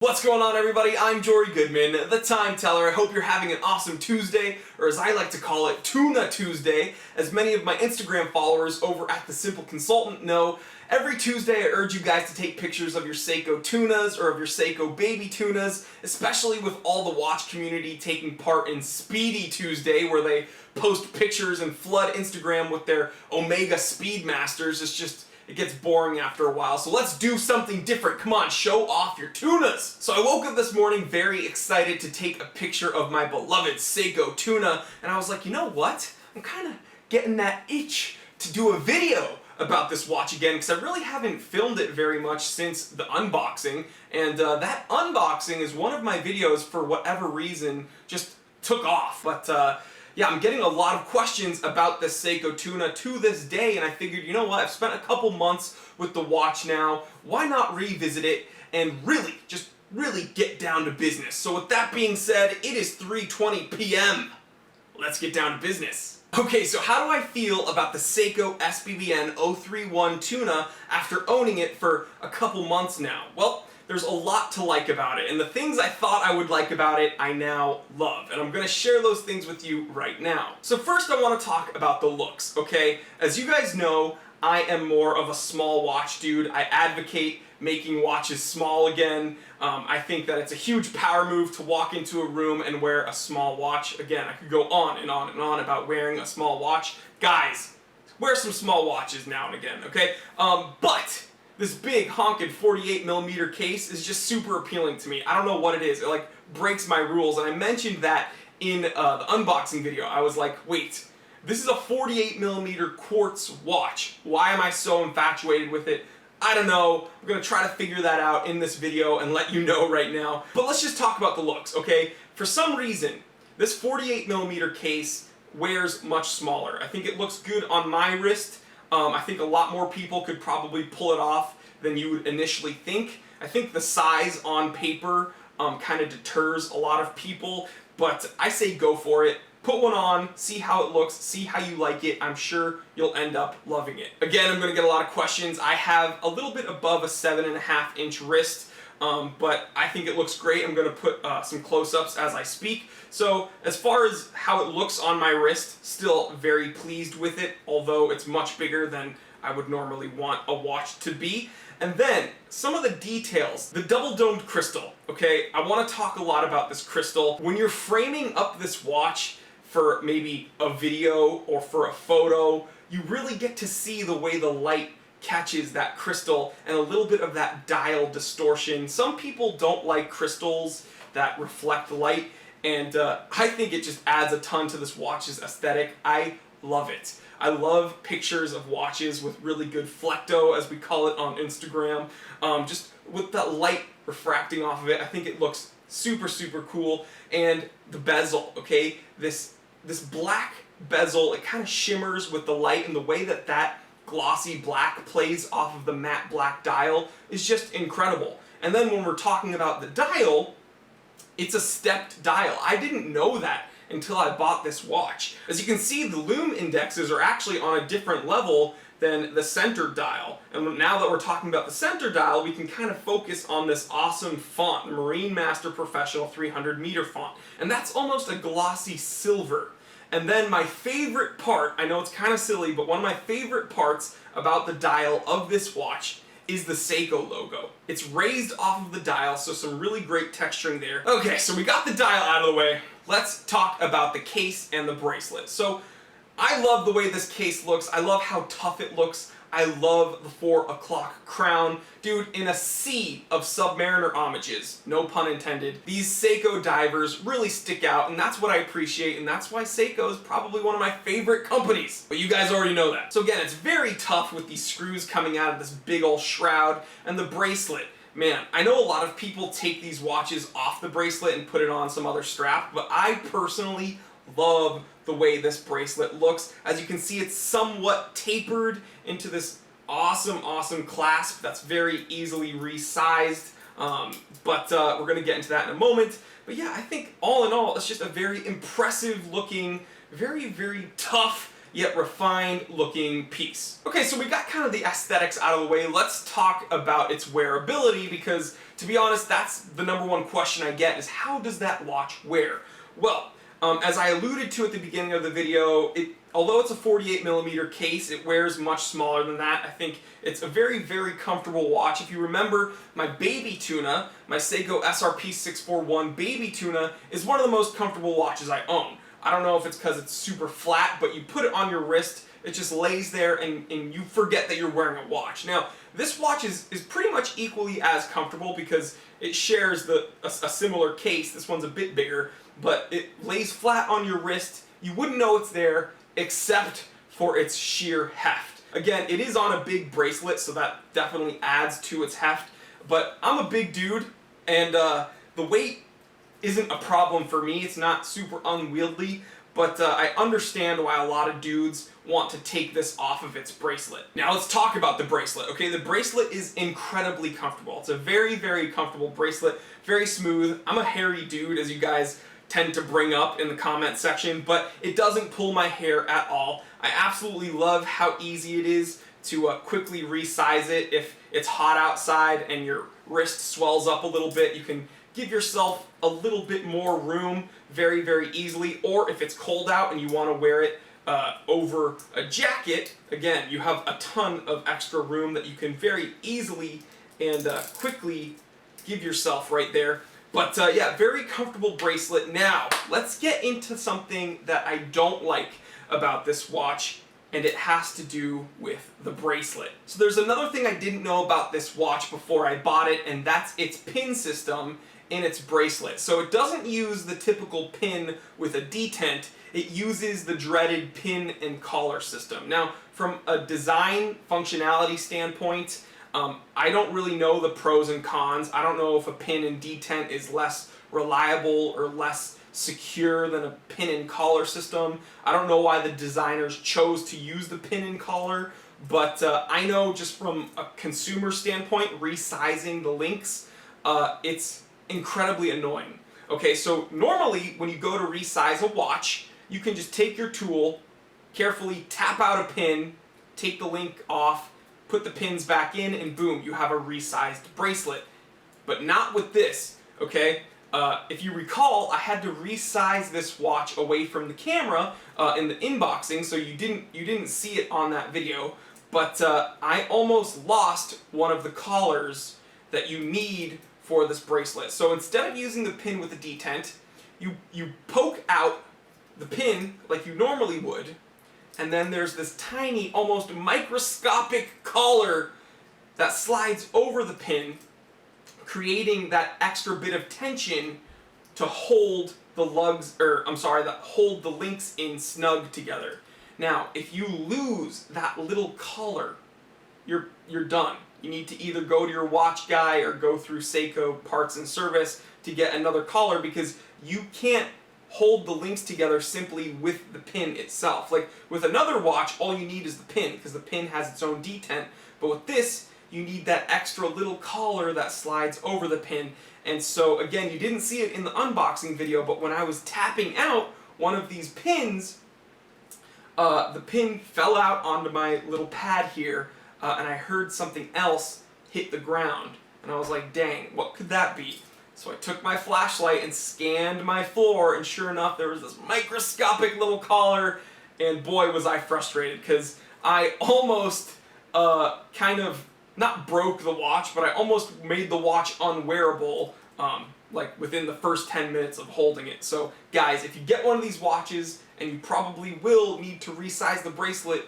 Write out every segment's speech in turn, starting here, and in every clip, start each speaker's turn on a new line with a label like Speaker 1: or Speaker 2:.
Speaker 1: What's going on, everybody? I'm Jory Goodman, the Time Teller. I hope you're having an awesome Tuesday, or as I like to call it, Tuna Tuesday. As many of my Instagram followers over at The Simple Consultant know, every Tuesday I urge you guys to take pictures of your Seiko tunas or of your Seiko baby tunas, especially with all the watch community taking part in Speedy Tuesday, where they post pictures and flood Instagram with their Omega Speedmasters. It gets boring after a while, so let's do something different. Come on, show off your tunas. So I woke up this morning very excited to take a picture of my beloved Seiko tuna, and I was like, you know what? I'm kind of getting that itch to do a video about this watch again, because I really haven't filmed it very much since the unboxing, and that unboxing is one of my videos, for whatever reason, just took off. But yeah, I'm getting a lot of questions about this Seiko tuna to this day, and I figured, you know what, I've spent a couple months with the watch now, why not revisit it and really get down to business. So with that being said, it is 3:20 p.m. Let's get down to business. Okay, so how do I feel about the Seiko SBBN 031 tuna after owning it for a couple months now? Well, there's a lot to like about it, and the things I thought I would like about it, I now love, and I'm going to share those things with you right now. So first I want to talk about the looks, okay? As you guys know, I am more of a small watch dude. I advocate making watches small again. I think that it's a huge power move to walk into a room and wear a small watch. Again, I could go on and on and on about wearing a small watch. Guys, wear some small watches now and again, okay? But this big honkin' 48mm case is just super appealing to me. I don't know what it is. It like breaks my rules, and I mentioned that in the unboxing video. I was like, wait, this is a 48mm Quartz watch. Why am I so infatuated with it? I don't know. I'm gonna try to figure that out in this video and let you know right now. But let's just talk about the looks, okay? For some reason, this 48mm case wears much smaller. I think it looks good on my wrist. I think a lot more people could probably pull it off than you would initially think. I think the size on paper kind of deters a lot of people, but I say go for it. Put one on, see how it looks, see how you like it. I'm sure you'll end up loving it. Again, I'm going to get a lot of questions. I have a little bit above a 7.5-inch wrist, but I think it looks great. I'm going to put some close-ups as I speak. So as far as how it looks on my wrist, still very pleased with it, although it's much bigger than I would normally want a watch to be. And then some of the details. The double-domed crystal, okay? I want to talk a lot about this crystal. When you're framing up this watch for maybe a video or for a photo, you really get to see the way the light catches that crystal and a little bit of that dial distortion. Some people don't like crystals that reflect light, and I think it just adds a ton to this watch's aesthetic. I love it. I love pictures of watches with really good flecto, as we call it on Instagram. Just with that light refracting off of it, I think it looks super, super cool. And the bezel, okay? This black bezel, it kind of shimmers with the light, and the way that that glossy black plays off of the matte black dial is just incredible. And then when we're talking about the dial, it's a stepped dial. I didn't know that until I bought this watch. As you can see, the lume indexes are actually on a different level than the center dial. And now that we're talking about the center dial, we can kind of focus on this awesome font, the Marine Master Professional 300-meter font. And that's almost a glossy silver. And then my favorite part, I know it's kind of silly, but one of my favorite parts about the dial of this watch is the Seiko logo. It's raised off of the dial, so some really great texturing there. Okay, so we got the dial out of the way. Let's talk about the case and the bracelet. So I love the way this case looks. I love how tough it looks. I love the 4 o'clock crown. Dude, in a sea of Submariner homages, no pun intended, these Seiko divers really stick out, and that's what I appreciate, and that's why Seiko is probably one of my favorite companies. But you guys already know that. So again, it's very tough with these screws coming out of this big old shroud, and the bracelet. Man, I know a lot of people take these watches off the bracelet and put it on some other strap, but I personally love the way this bracelet looks. As you can see, it's somewhat tapered into this awesome clasp that's very easily resized, but we're going to get into that in a moment. But yeah, I think all in all, it's just a very impressive looking, very tough yet refined looking piece. Okay, so we got kind of the aesthetics out of the way. Let's talk about its wearability, because to be honest, that's the #1 question I get, is how does that watch wear? Well, as I alluded to at the beginning of the video, although it's a 48mm case, it wears much smaller than that. I think it's a very, very comfortable watch. If you remember, my baby tuna, my Seiko SRP641 baby tuna, is one of the most comfortable watches I own. I don't know if it's because it's super flat, but you put it on your wrist, it just lays there and you forget that you're wearing a watch. Now, this watch is pretty much equally as comfortable because it shares a similar case. This one's a bit bigger, but it lays flat on your wrist. You wouldn't know it's there except for its sheer heft. Again, it is on a big bracelet, so that definitely adds to its heft, but I'm a big dude, and the weight isn't a problem for me. It's not super unwieldy, but I understand why a lot of dudes want to take this off of its bracelet. Now let's talk about the bracelet, okay? The bracelet is incredibly comfortable. It's a very, very comfortable bracelet, very smooth. I'm a hairy dude, as you guys tend to bring up in the comment section, but it doesn't pull my hair at all. I absolutely love how easy it is to quickly resize it. If it's hot outside and your wrist swells up a little bit, you can give yourself a little bit more room very, very easily. Or if it's cold out and you want to wear it over a jacket, again, you have a ton of extra room that you can very easily and quickly give yourself right there. But yeah, very comfortable bracelet. Now, let's get into something that I don't like about this watch, and it has to do with the bracelet. So there's another thing I didn't know about this watch before I bought it, and that's its pin system in its bracelet. So it doesn't use the typical pin with a detent, it uses the dreaded pin and collar system. Now, from a design functionality standpoint, I don't really know the pros and cons. I don't know if a pin and detent is less reliable or less secure than a pin and collar system. I don't know why the designers chose to use the pin and collar, but I know just from a consumer standpoint, resizing the links, it's incredibly annoying. Okay, so normally when you go to resize a watch, you can just take your tool, carefully tap out a pin, take the link off, put the pins back in, and boom, you have a resized bracelet. But not with this, okay? If you recall, I had to resize this watch away from the camera in the unboxing, so you didn't see it on that video, but I almost lost one of the collars that you need for this bracelet. So instead of using the pin with the detent, you poke out the pin like you normally would, and then there's this tiny, almost microscopic collar that slides over the pin, creating that extra bit of tension to hold the hold the links in snug together. Now, if you lose that little collar, you're done. You need to either go to your watch guy or go through Seiko Parts and Service to get another collar, because you can't hold the links together simply with the pin itself. Like with another watch, all you need is the pin, because the pin has its own detent. But with this, you need that extra little collar that slides over the pin. And so again, you didn't see it in the unboxing video, but when I was tapping out one of these pins, the pin fell out onto my little pad here, and I heard something else hit the ground. And I was like, dang, what could that be? So I took my flashlight and scanned my floor, and sure enough, there was this microscopic little collar, and boy was I frustrated, because I almost kind of, not broke the watch, but I almost made the watch unwearable, like within the first 10 minutes of holding it. So guys, if you get one of these watches, and you probably will need to resize the bracelet,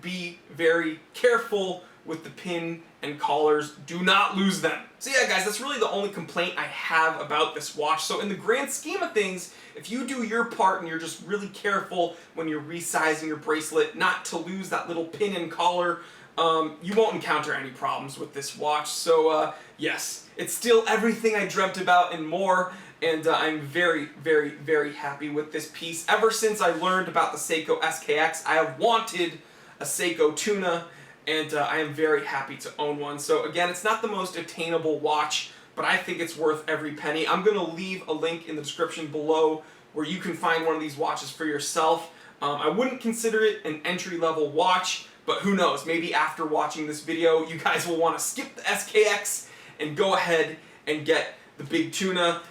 Speaker 1: be very careful with the pin and collars. Do not lose them. So yeah, guys, that's really the only complaint I have about this watch. So in the grand scheme of things, if you do your part and you're just really careful when you're resizing your bracelet not to lose that little pin and collar, you won't encounter any problems with this watch. So yes, it's still everything I dreamt about and more, and I'm very, very, very happy with this piece. Ever since I learned about the Seiko SKX, I have wanted a Seiko Tuna, and I am very happy to own one. So again, it's not the most attainable watch, but I think it's worth every penny. I'm going to leave a link in the description below where you can find one of these watches for yourself. I wouldn't consider it an entry-level watch, but who knows, maybe after watching this video, you guys will want to skip the SKX and go ahead and get the big tuna.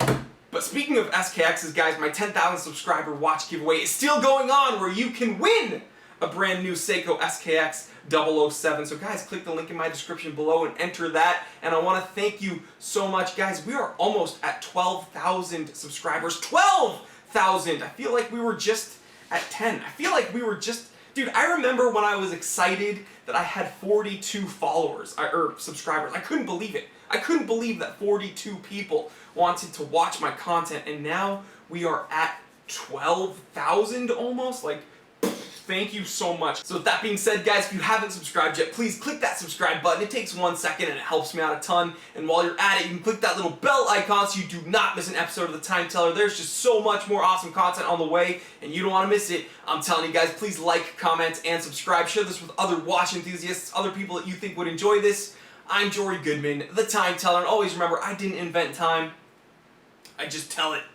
Speaker 1: But speaking of SKXs, guys, my 10,000 subscriber watch giveaway is still going on, where you can win a brand new Seiko SKX 007. So guys, click the link in my description below and enter that. And I want to thank you so much, guys. We are almost at 12,000 subscribers. 12,000! I feel like we were just at 10. I feel like we were just... Dude, I remember when I was excited that I had 42 followers, or subscribers. I couldn't believe it. I couldn't believe that 42 people wanted to watch my content, and now we are at 12,000 almost. Like, thank you so much. So with that being said, guys, if you haven't subscribed yet, please click that subscribe button. It takes 1 second and it helps me out a ton. And while you're at it, you can click that little bell icon so you do not miss an episode of The Time Teller. There's just so much more awesome content on the way, and you don't want to miss it. I'm telling you guys, please like, comment, and subscribe. Share this with other watch enthusiasts, other people that you think would enjoy this. I'm Jory Goodman, The Time Teller, and always remember, I didn't invent time. I just tell it.